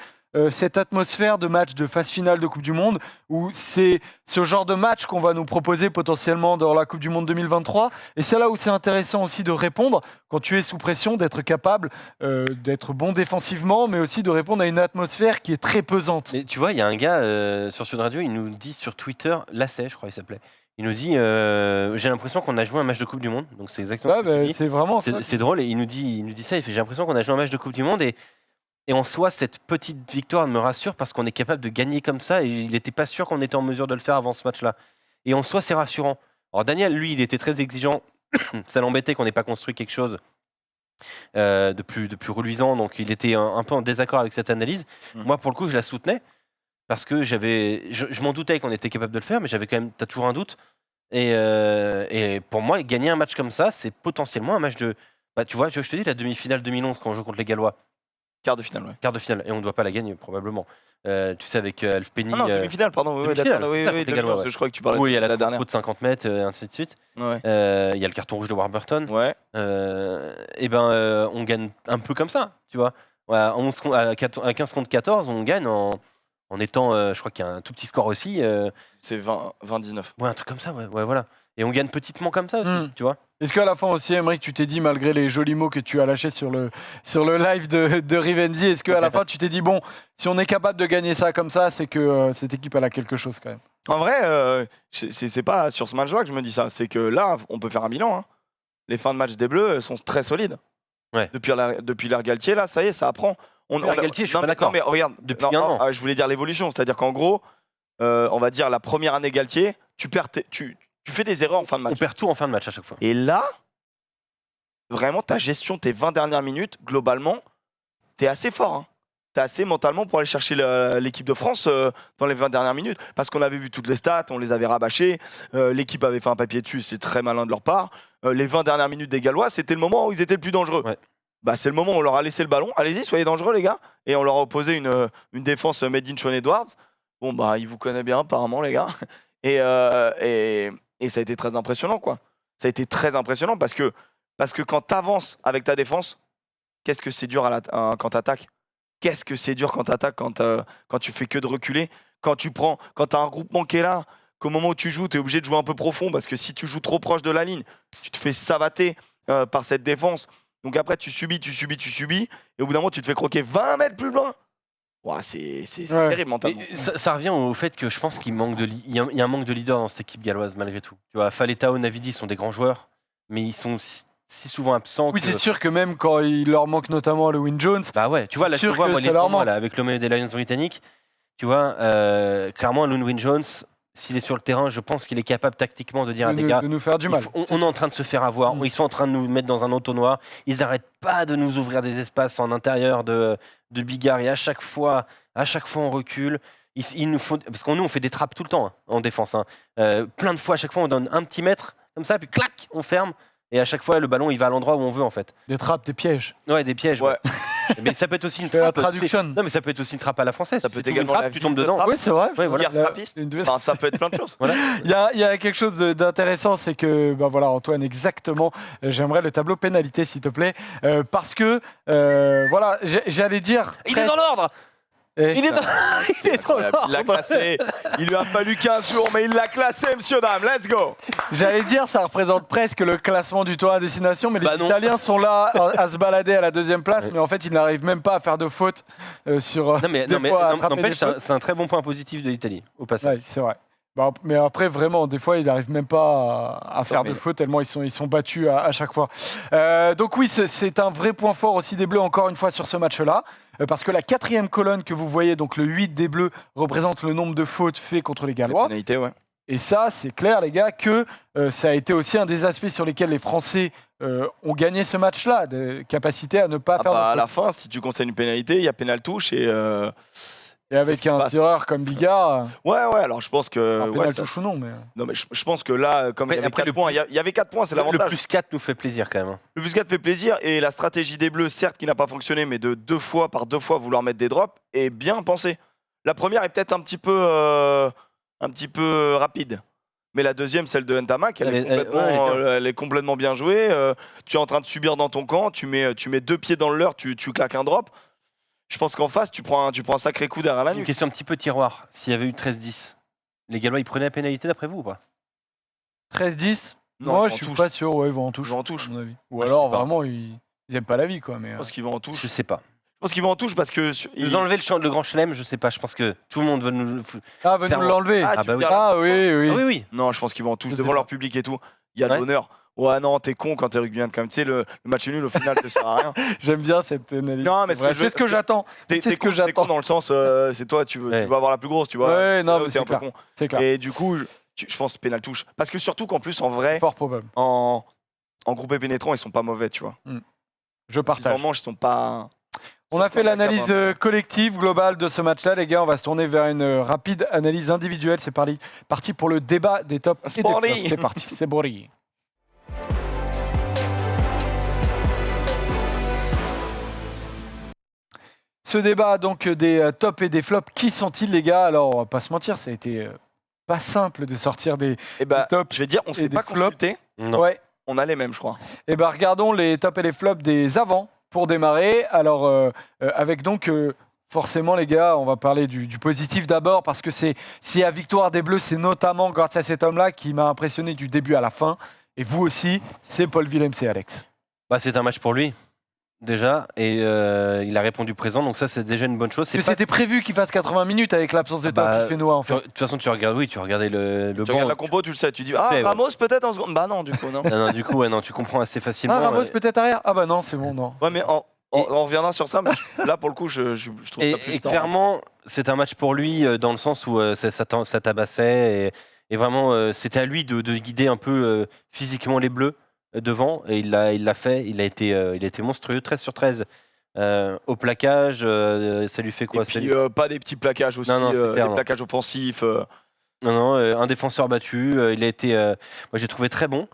cette atmosphère de match de phase finale de Coupe du Monde, où c'est ce genre de match qu'on va nous proposer potentiellement dans la Coupe du Monde 2023. Et c'est là où c'est intéressant aussi de répondre, quand tu es sous pression, d'être capable d'être bon défensivement, mais aussi de répondre à une atmosphère qui est très pesante. Mais tu vois, il y a un gars sur Sud Radio, il nous dit sur Twitter, Lacet, je crois il s'appelait. Il nous dit j'ai l'impression qu'on a joué un match de Coupe du Monde. Donc c'est exactement Ouais, ce qu'il dit. c'est vraiment ça. C'est drôle, et il nous dit ça, il fait j'ai l'impression qu'on a joué un match de Coupe du Monde, et en soi, cette petite victoire me rassure parce qu'on est capable de gagner comme ça, et il n'était pas sûr qu'on était en mesure de le faire avant ce match-là. Et en soi, c'est rassurant. Alors Daniel, lui, il était très exigeant, ça l'embêtait qu'on n'ait pas construit quelque chose de plus reluisant, donc il était un peu en désaccord avec cette analyse. Moi, pour le coup, je la soutenais, parce que je m'en doutais qu'on était capable de le faire, mais j'avais quand même, t'as toujours un doute. Et pour moi, gagner un match comme ça, c'est potentiellement un match de... Bah, tu vois, je te dis, la demi-finale 2011, quand on joue contre les Gallois, Quart de finale, ouais. quart de finale, et on ne doit pas la gagner, probablement. Tu sais, avec Elf Penny... Ah non, demi-finale, pardon. Oui, demi-finale, d'accord. Oui, c'est ça, oui, contre les Gallois, parce que je crois que tu parlais où il y a de la la dernière. faute de 50 mètres, et ainsi de suite. Ouais. Il y a le carton rouge de Warburton. Ouais. On gagne un peu comme ça, tu vois. Ouais, à 15 contre 14, on gagne en étant, je crois qu'il y a un tout petit score aussi. C'est 20-19. Ouais, un truc comme ça, ouais, voilà. Et on gagne petitement comme ça aussi, tu vois. Est-ce qu'à la fin aussi, Aymeric, tu t'es dit, malgré les jolis mots que tu as lâchés sur le live de Rivenzi, est-ce qu'à la fin, tu t'es dit, bon, si on est capable de gagner ça comme ça, c'est que cette équipe, elle a quelque chose quand même? En vrai, c'est pas sur ce match-là que je me dis ça. C'est que là, on peut faire un bilan. Hein. Les fins de match des Bleus sont très solides. Ouais. Depuis l'ère Galtier, là, ça y est, ça apprend. Galtier, je suis non, pas mais- d'accord. Non, mais regarde, Depuis un an. je voulais dire l'évolution. C'est-à-dire qu'en gros, on va dire la première année Galtier, tu fais des erreurs en fin de On match. perd tout en fin de match à chaque fois. Et là, vraiment, ta gestion, tes 20 dernières minutes, globalement, t'es assez fort. Hein. T'es assez mentalement pour aller chercher l'équipe de France dans les 20 dernières minutes. Parce qu'on avait vu toutes les stats, on les avait rabâchées. L'équipe avait fait un papier dessus, c'est très malin de leur part. Les 20 dernières minutes des Gallois, c'était le moment où ils étaient le plus dangereux. Ouais. Bah, c'est le moment où on leur a laissé le ballon. Allez-y, soyez dangereux, les gars. Et on leur a opposé une défense made in Sean Edwards. Bon, bah, il vous connaît bien, apparemment, les gars. Et ça a été très impressionnant, quoi. Ça a été très impressionnant parce que quand tu avances avec ta défense, qu'est-ce que c'est dur quand tu attaques. Qu'est-ce que c'est dur quand tu attaques, quand tu fais que de reculer. Quand tu as un regroupement qui est là, qu'au moment où tu joues, tu es obligé de jouer un peu profond parce que si tu joues trop proche de la ligne, tu te fais savater par cette défense. Donc après, tu subis. Et au bout d'un moment, tu te fais croquer 20 mètres plus loin. Ouah, c'est terrible mentalement. Et ça revient au fait que je pense qu'il manque il y a un manque de leader dans cette équipe galloise malgré tout. Tu vois, Faletao, Navidi sont des grands joueurs, mais ils sont si souvent absents. Oui, c'est sûr que même quand il leur manque notamment le Win Jones, Bah ouais, tu vois, là, sûr tu vois, que moi, ça les leur trois mois, manque. là, avec le maillot des Lions britanniques, tu vois, clairement, Win Jones, s'il est sur le terrain, je pense qu'il est capable tactiquement de dire à des gars, de nous faire du mal. on est en train de se faire avoir, ils sont en train de nous mettre dans un entonnoir, ils n'arrêtent pas de nous ouvrir des espaces en intérieur de Bigard, et à chaque fois on recule. Ils nous font, parce que nous on fait des trappes tout le temps hein, en défense. Hein. Plein de fois, à chaque fois on donne un petit mètre comme ça, puis clac, on ferme. Et à chaque fois, le ballon, il va à l'endroit où on veut, en fait. Des trappes, des pièges. Ouais, des pièges. Ouais. Mais ça peut être aussi une C'est la trappe. traduction. Non, mais ça peut être aussi une trappe à la française. Ça peut être Tu trouves une également trappe, la tu ville tombes de dedans. trappe. Oui, c'est vrai. Ouais, voilà. Guerre trappiste. Enfin, ça peut être plein de choses. Voilà. Il y a quelque chose d'intéressant, c'est que, bah voilà, Antoine, exactement, j'aimerais le tableau pénalité, s'il te plaît, parce que, voilà, j'allais dire... Il est dans l'ordre. Il est dans Incroyable. Il l'a classé. Il lui a fallu 15 jours, mais il l'a classé, monsieur dame. Let's go. J'allais dire, ça représente presque le classement du tour à destination, mais les Bah non. Italiens sont là à se balader à la deuxième place, Ouais. mais en fait, ils n'arrivent même pas à faire de fautes sur Non, mais des fois à attraper des n'empêche, fautes. c'est un très bon point positif de l'Italie, au passage. Ouais, c'est vrai. Bah, mais après, vraiment, des fois, ils n'arrivent même pas à faire de fautes, tellement ils sont battus à chaque fois. Donc oui, c'est un vrai point fort aussi des Bleus, encore une fois, sur ce match-là. Parce que la quatrième colonne que vous voyez, donc le 8 des Bleus, représente le nombre de fautes faites contre les Gallois. Pénalité, ouais. Et ça, c'est clair, les gars, que ça a été aussi un des aspects sur lesquels les Français ont gagné ce match-là, de capacité à ne pas faire À de la fautes. fin, si tu conseilles une pénalité, il y a pénal touche et. Et avec qu'est-ce qui se un passe tireur comme Bigard, Ouais, alors je pense que. un ouais, pénal ça- touche ou non, mais... Non, mais je pense que là, comme il y avait Après, 4 points, il y avait 4 points, c'est Le l'avantage. plus 4 nous fait plaisir, quand même. Hein. Le plus 4 fait plaisir et la stratégie des Bleus, certes, qui n'a pas fonctionné, mais de par deux fois vouloir mettre des drops, est bien pensée. La première est peut-être un petit peu rapide. Mais la deuxième, celle de Ntamak, Elle est elle est complètement bien jouée. Tu es en train de subir dans ton camp, tu mets 2 pieds dans le leur, tu claques un drop. Je pense qu'en face, tu prends un sacré coup derrière la Une nuque. question un petit peu tiroir. S'il y avait eu 13-10, les Gallois, ils prenaient la pénalité d'après vous ou pas? 13-10. Non, Moi, ils je suis vont en pas sûr. Ouais, ils vont en Ils touche. vont en touche. à mon avis. Ou Moi, je alors, sais pas. vraiment, ils aiment pas la vie, quoi. Mais, Je pense qu'ils vont en touche. Je sais pas. Je pense qu'ils vont en touche parce que. Vous enlevez le grand chelem, je sais pas. Je pense que tout le monde veut nous. Ah, veut nous l'enlever. Ah, Ah, tu bah veux oui. dire Ah, oui, oui. Ah oui, oui. Non, je pense qu'ils vont en touche Je devant sais leur pas. public et tout. Il y a de Ouais. l'honneur. Ouais, non, t'es con quand t'es rugbyman quand même. Tu sais, le match nul au final te sert à rien. J'aime bien cette analyse. Non, mais C'est vrai, c'est ce que j'attends. T'es C'est ce que con, t'es con j'attends. dans le sens, c'est toi, tu veux Ouais. avoir la plus grosse, tu vois. Ouais, non, Là où mais t'es c'est un peu clair. con. C'est clair. Et du coup, je pense pénal touche. Parce que surtout qu'en plus, en vrai, Fort probable. en groupé pénétrant, ils sont pas mauvais, tu vois. Je S'ils en partage. mangent, ils sont pas. On a fait l'analyse capable. collective globale de ce match-là, les gars. On va se tourner vers une rapide analyse individuelle. C'est parti pour le débat des tops et C'est des flops. parti. C'est parti, c'est Boris. Ce débat donc des tops et des flops, qui sont-ils, les gars? Alors, on va pas se mentir, ça a été pas simple de sortir des Et bah, tops je vais dire, on s'est des pas flops. consulté. Non. Ouais. On a les mêmes, je crois. Eh ben, regardons les tops et les flops des avants pour démarrer. Alors, avec donc, forcément, les gars, on va parler du positif d'abord parce que si la victoire des Bleus, c'est notamment grâce à cet homme-là qui m'a impressionné du début à la fin. Et vous aussi, c'est Paul Willems et Alex. Bah, c'est un match pour lui, déjà. Et il a répondu présent, donc ça, c'est déjà une bonne chose. Parce que c'était prévu qu'il fasse 80 minutes avec l'absence de Bah, Théophile Fénois, en fait. De toute façon, tu regardais le Tu banc. regardes la compo, tu le sais. Tu dis, Tu sais, ouais. Ramos peut-être en seconde. Bah non, du coup, non. Non, du coup, ouais, non, tu comprends assez facilement. Ah, Ramos peut-être arrière? Ah bah non, c'est bon, non. Ouais, mais on reviendra sur ça. Mais là, pour le coup, je trouve Et, ça plus et tard. clairement, c'est un match pour lui dans le sens où ça tabassait et vraiment c'était à lui de guider un peu physiquement les Bleus devant et il l'a fait. Il a été monstrueux, 13 sur 13 au plaquage. Ça lui fait quoi? Et puis, pas des petits plaquages aussi, Non, c'est clair, des non. plaquages offensifs. Non, un défenseur battu. Il a été, moi j'ai trouvé très bon.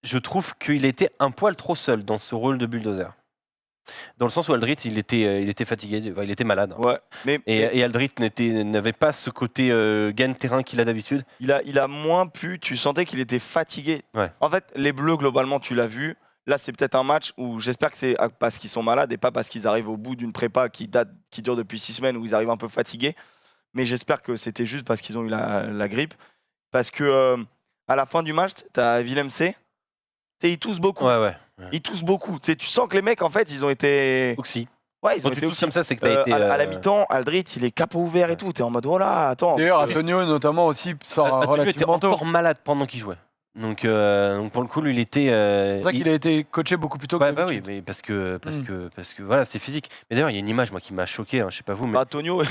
Je trouve qu'il était un poil trop seul dans ce rôle de bulldozer. Dans le sens où Aldrit, il était fatigué, enfin, il était malade. Ouais, mais Et Aldrit n'avait pas ce côté gain-terrain qu'il a d'habitude. il a moins pu. Tu sentais qu'il était fatigué. Ouais. En fait, les Bleus, globalement, tu l'as vu. Là, c'est peut-être un match où j'espère que c'est parce qu'ils sont malades et pas parce qu'ils arrivent au bout d'une prépa qui dure depuis 6 semaines où ils arrivent un peu fatigués. Mais j'espère que c'était juste parce qu'ils ont eu la grippe. Parce que à la fin du match, tu as Willem C. Ils toussent beaucoup. Ouais. Ils toussent beaucoup. Tu sens que les mecs, en fait, ils ont été. Oxy. Ouais, ils Quand ont tu été tousses aussi. comme ça, c'est que t'as été. À la mi-temps, Aldrit, il est capot ouvert et tout. T'es en mode, voilà, attends. D'ailleurs, Antonio, notamment, aussi, sort Antonio était relativement tôt. encore malade pendant qu'il jouait. Donc pour le coup, lui, il était. C'est pour ça qu'il a été coaché beaucoup plus tôt que Bah oui, d'habitude. mais parce que voilà, c'est physique. Mais d'ailleurs, il y a une image moi qui m'a choqué. Je sais pas vous, mais Antonio,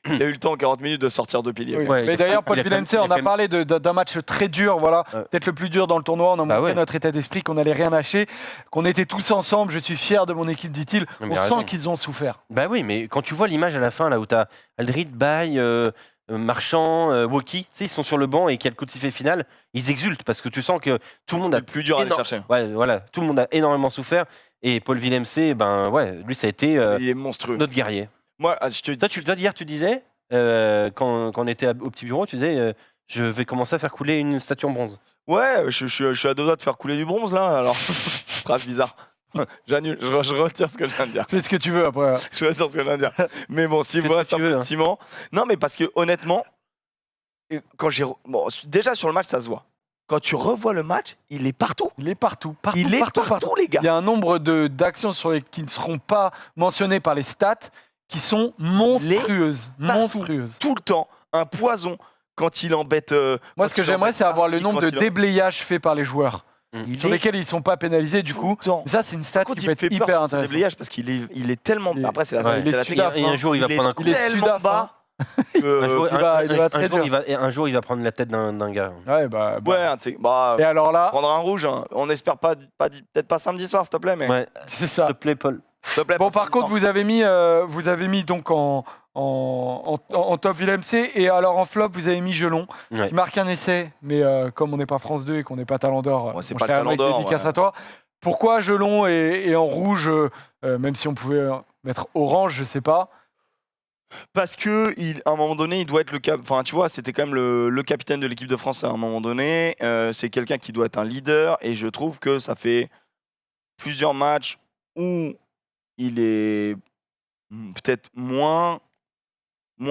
il a eu le temps en 40 minutes de sortir de pilier. Oui. quoi. Ouais, Mais il a d'ailleurs, quand Paul même- Willems, il a on quand a même- parlé d'un match très dur, voilà, Ouais. peut-être le plus dur dans le tournoi. On a Bah montré ouais. notre état d'esprit, qu'on n'allait rien lâcher, qu'on était tous ensemble. Je suis fier de mon équipe, dit-il. Non, mais On il a sent raison. qu'ils ont souffert. Bah oui, mais quand tu vois l'image à la fin là où t'as Aldrit, Baye, Marchand, Woki, tu sais, ils sont sur le banc et qu'il y a le coup de sifflet final, ils exultent parce que tu sens que tout le monde C'est a le plus dur à aller chercher. Ouais, voilà, tout le monde a énormément souffert et Paul Willems, ben ouais, lui ça a été Il est monstrueux. notre guerrier. Moi, je te Toi, hier tu disais quand on était au petit bureau, tu disais je vais commencer à faire couler une statue en bronze. ouais, je suis à deux doigts de faire couler du bronze là. Alors, phrase bizarre. J'annule, je retire ce que je viens de dire. Fais ce que tu veux après. Je retire ce que je viens de dire. Mais bon, s'il Fais vous ce reste que un tu peu veux, de hein. ciment. Non, mais parce que honnêtement, quand déjà sur le match, ça se voit. Quand tu revois le match, il est partout. Il est partout, partout, Il est partout, partout, les gars. Il y a un nombre d'actions qui ne seront pas mentionnées par les stats qui sont monstrueuses. partout. Monstrueuses. Tout le temps, un poison quand il embête. Moi, ce que j'aimerais, c'est avoir le nombre de déblayages faits par les joueurs, Il sur est lesquels ils ne sont pas pénalisés, du tout coup. le temps. Ça, c'est une stat Par contre, qui il peut me fait être peur hyper sur ce intéressante. déblayage parce qu'il est tellement. Il est- Après, c'est la Ouais. il est c'est la Sudaf, technique. Et un jour il va Il prendre un est coup. Il est tellement Sudaf, bas. Un jour, il va être très un jour, dur. un jour, il va prendre la tête d'un gars. Ouais, bah. Ouais, tu sais, bah, Et alors là, prendre un rouge, hein. On espère peut-être pas samedi soir, s'il te plaît, mais. Ouais, c'est s'il ça. te plaît, Paul. S'il te plaît, Bon, pas par samedi contre, soir. vous avez mis donc en top Willems et alors en flop, vous avez mis Gelon, Ouais. qui marque un essai, mais comme on n'est pas France 2 et qu'on n'est pas Talent d'Or, Ouais, c'est mon pas le cher Talent Almec, d'Or, dédicace ouais. à toi. Pourquoi Gelon est en rouge, même si on pouvait mettre orange, je sais pas. Parce que à un moment donné, il doit être enfin, tu vois, c'était quand même le capitaine de l'équipe de France à un moment donné. C'est quelqu'un qui doit être un leader, et je trouve que ça fait plusieurs matchs où il est peut-être moins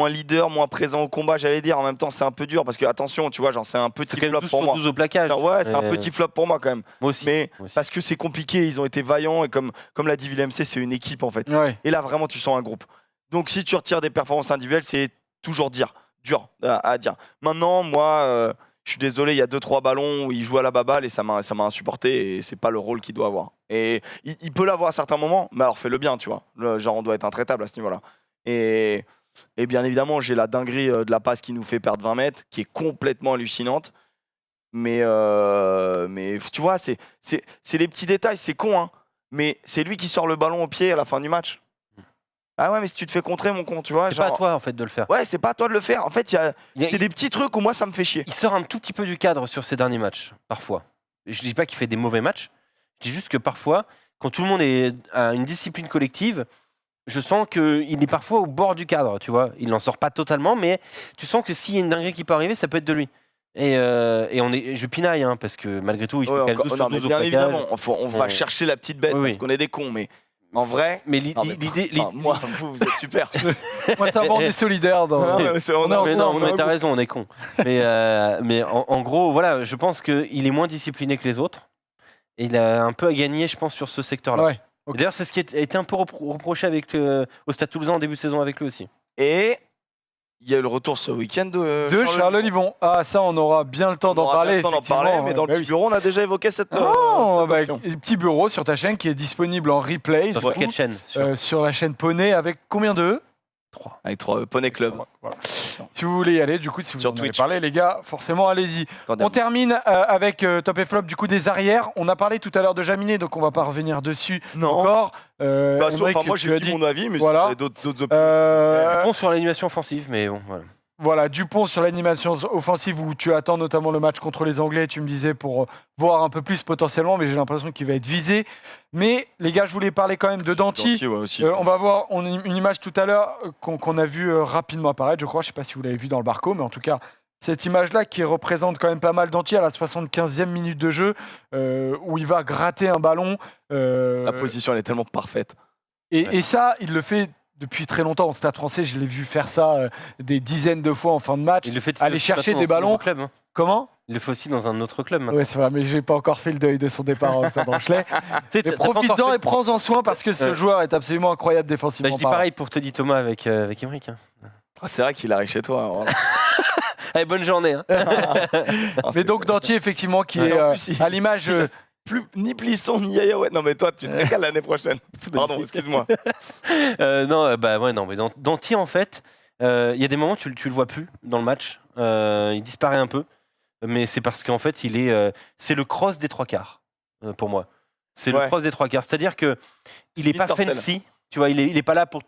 leader, moins présent au combat, j'allais dire. En même temps, c'est un peu dur parce que, attention, tu vois, genre, c'est un petit C'est quand même flop 12 pour sur moi. 12 au plaquage. Ouais, c'est un petit flop pour moi quand même. Moi aussi. Mais Moi aussi. parce que c'est compliqué, ils ont été vaillants, et comme l'a dit Willem, c'est une équipe en fait. Ouais. Et là, vraiment, tu sens un groupe. Donc, si tu retires des performances individuelles, c'est toujours dur à dire. Maintenant, moi, je suis désolé, il y a 2-3 ballons où il joue à la baballe et ça m'a insupporté, et c'est pas le rôle qu'il doit avoir. Et il peut l'avoir à certains moments, mais alors fais-le bien, tu vois. Genre, on doit être intraitable à ce niveau-là. Et bien évidemment, j'ai la dinguerie de la passe qui nous fait perdre 20 mètres, qui est complètement hallucinante. Mais tu vois, c'est les petits détails, c'est con, hein. Mais c'est lui qui sort le ballon au pied à la fin du match. Ah ouais, mais si tu te fais contrer, mon con, tu vois. C'est Genre... pas à toi en fait de le faire. Ouais, c'est pas à toi de le faire. En fait, c'est des petits trucs où moi, ça me fait chier. Il sort un tout petit peu du cadre sur ses derniers matchs, parfois. Je dis pas qu'il fait des mauvais matchs, je dis juste que parfois, quand tout le monde est à une discipline collective, je sens qu'il est parfois au bord du cadre, tu vois. Il n'en sort pas totalement, mais tu sens que s'il y a une dinguerie qui peut arriver, ça peut être de lui. Et je pinaille, hein, parce que malgré tout, il fait Ouais, quand même 12 sur 12 au bien plaquage. évidemment, on va On- chercher la petite bête Oui, parce oui. qu'on est des cons, mais en vrai. Mais Non, mais moi, vous êtes super. Moi, ça va, on est solidaire. Non, Dans... mais c'est- on est a- en Mais on non, a mais un t'as goût. raison, on est con. Mais en gros, voilà, je pense qu'il est moins discipliné que les autres. Et il a un peu à gagner, je pense, sur ce secteur-là. Ouais. Ok. Et d'ailleurs, c'est ce qui a été un peu reproché au Stade Toulousain en début de saison avec lui aussi. Et il y a eu le retour ce week-end de Charles Olivon. Ah, ça, on aura bien le temps d'en parler. d'en effectivement. parler, mais dans le Bah petit oui. bureau, on a déjà évoqué cette. Non, cette bah, option. petit bureau sur ta chaîne qui est disponible en replay. Sur du coup, quelle chaîne sur la chaîne Poney avec combien de 3. Avec 3 Poney Club. Voilà. Si vous voulez y aller, du coup, si vous Sur en avez Twitch. parlé, les gars, forcément, allez-y. Attendez, On termine avec top et flop du coup des arrières. On a parlé tout à l'heure de Jaminet, donc on va pas revenir dessus non. encore. Bah, Emeric, moi, tu j'ai as dit mon avis, mais si Voilà. vous avez d'autres opinions. Euh, Sur l'animation offensive, mais bon, voilà. Voilà, Dupont sur l'animation offensive où tu attends notamment le match contre les Anglais, tu me disais, pour voir un peu plus potentiellement, mais j'ai l'impression qu'il va être visé. Mais les gars, je voulais parler quand même de Danty. Danty, ouais, aussi. On va voir une image tout à l'heure qu'on a vu rapidement apparaître, je crois. Je ne sais pas si vous l'avez vu dans le barco, mais en tout cas, cette image-là qui représente quand même pas mal Danty à la 75e minute de jeu, où il va gratter un ballon. La position, elle est tellement parfaite. Et ça, il le fait depuis très longtemps au Stade français. Je l'ai vu faire ça des dizaines de fois en fin de match. Il le fait Aller aussi chercher maintenant des dans un ballons. autre club, hein. Comment ? Il le fait aussi dans un autre club maintenant. Ouais, c'est vrai, mais j'ai pas encore fait le deuil de son départ au Stade Rochelet. Tu sais, Mais t'as pas encore profites-en fait- et prends-en soin parce que ce Ouais. joueur est absolument incroyable Bah, défensivement. je dis parlant. pareil pour Teddy Thomas avec Emeric. Hein. Ah, c'est vrai qu'il arrive chez toi. Voilà. Allez, bonne journée. Hein. Ah, Mais donc Danty, effectivement, qui Ouais, est en plus, il- à l'image. plus ni Plisson ni Yaya. Ouais. Non, mais toi, tu te régales l'année prochaine. Pardon, excuse-moi. Non, mais Danty, en fait, il y a des moments tu le vois plus dans le match. Il disparaît un peu, mais c'est parce qu'en fait, c'est le cross des trois quarts pour moi. C'est le Ouais. cross des trois quarts, c'est-à-dire que il est pas Intercell. fancy. Tu vois, il est pas là pour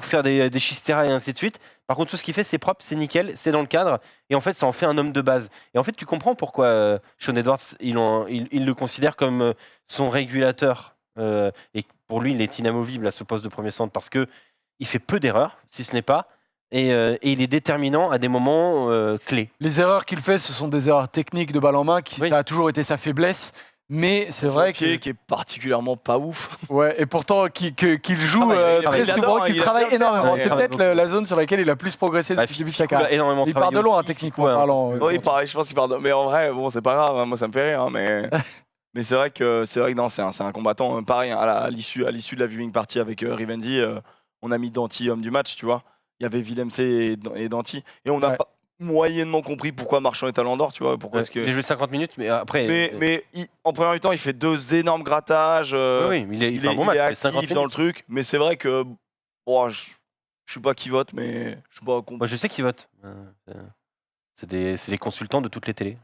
faire des chisteras et ainsi de suite. Par contre, tout ce qu'il fait, c'est propre, c'est nickel, c'est dans le cadre. Et en fait, ça en fait un homme de base. Et en fait, tu comprends pourquoi Sean Edwards, il le considère comme son régulateur. Et pour lui, il est inamovible à ce poste de premier centre parce que il fait peu d'erreurs, si ce n'est pas. Et il est déterminant à des moments clés. Les erreurs qu'il fait, ce sont des erreurs techniques de balle en main, Oui. ça a toujours été sa faiblesse. Mais c'est vrai Qui est particulièrement pas ouf. ouais, et pourtant qu'il joue travaille, très il souvent, adore, qu'il il travaille adore. énormément. Ouais, C'est il travaille peut-être la zone sur laquelle il a plus progressé depuis le début de sa Il a carrière. énormément Il part de travaillé loin, aussi. techniquement Ouais, hein. parlant. Oui, pareil, je pense qu'il pardonne. Mais en vrai, bon, c'est pas grave. Hein, moi, ça me fait rire. Hein, mais c'est vrai que non, c'est un combattant. Pareil, hein, à l'issue de la viewing party avec Rivendi, on a mis Danty homme du match, tu vois. Il y avait Willem C et Danty. Et on n'a Ouais. pas moyennement compris pourquoi Marchand est Talon d'Or, tu vois. Pourquoi est-ce que... Il a joué 50 minutes, mais après. Mais en première mi-temps, il fait 2 énormes grattages. Oui, il fait un bon il match. est il fait 50 actif dans le minutes. truc. Mais c'est vrai que bon, je sais pas qui vote, mais je suis pas Moi, je sais qui vote. C'est les consultants de toutes les télés.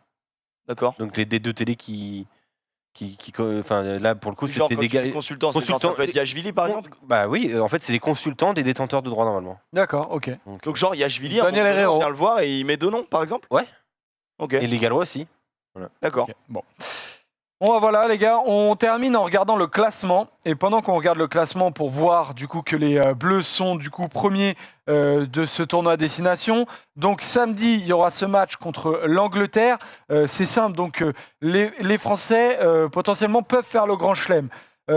d'accord. Donc des deux télés enfin là pour le coup Genre, c'était quand des tu dis gars. consultants, c'est genre, ça consultants- peut être Yachvili par exemple. Bah oui, en fait c'est les consultants des détenteurs de droits normalement. D'accord, ok. Donc genre Yachvili, Daniel Herrero. on vient le voir et il met 2 noms par exemple. Ouais. Ok, Et les Gallois aussi. d'accord. Ok, bon. Bon, voilà les gars, on termine en regardant le classement. Et pendant qu'on regarde le classement pour voir du coup que les Bleus sont du coup premiers de ce tournoi à destination. Donc samedi, il y aura ce match contre l'Angleterre. C'est simple, donc les Français potentiellement peuvent faire le grand chelem.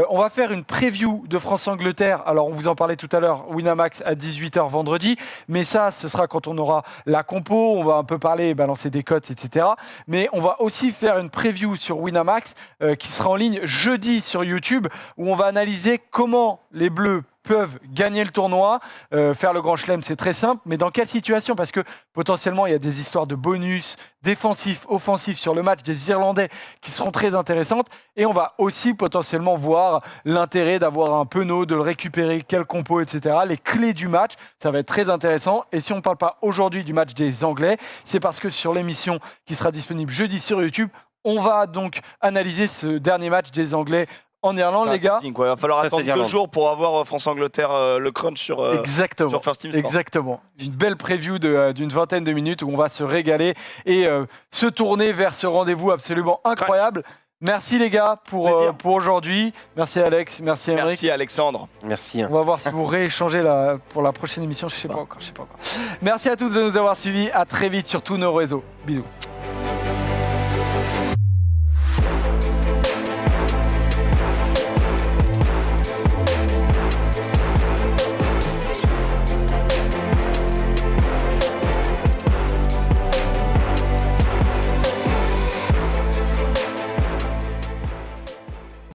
On va faire une preview de France-Angleterre. Alors, on vous en parlait tout à l'heure, Winamax à 18h vendredi. Mais ça, ce sera quand on aura la compo. On va un peu parler, balancer des cotes, etc. Mais on va aussi faire une preview sur Winamax qui sera en ligne jeudi sur YouTube où on va analyser comment les Bleus peuvent gagner le tournoi, faire le grand chelem, c'est très simple, mais dans quelle situation? Parce que potentiellement, il y a des histoires de bonus défensifs, offensifs sur le match des Irlandais qui seront très intéressantes. Et on va aussi potentiellement voir l'intérêt d'avoir un Penaud, de le récupérer, quel compo, etc. Les clés du match, ça va être très intéressant. Et si on ne parle pas aujourd'hui du match des Anglais, c'est parce que sur l'émission qui sera disponible jeudi sur YouTube, on va donc analyser ce dernier match des Anglais en Irlande, les gars. Il va falloir Ça, attendre c'est 2 jours pour avoir France-Angleterre, le crunch sur Exactement. First Team Sport. Exactement. Une belle preview d'une vingtaine de minutes où on va se régaler et se tourner vers ce rendez-vous absolument incroyable. Merci les gars pour aujourd'hui. Merci Alex, merci Aymeric. Merci Alexandre. Merci. On va voir si vous rééchangez pour la prochaine émission. Je sais pas encore. Merci à tous de nous avoir suivis. À très vite sur tous nos réseaux. Bisous.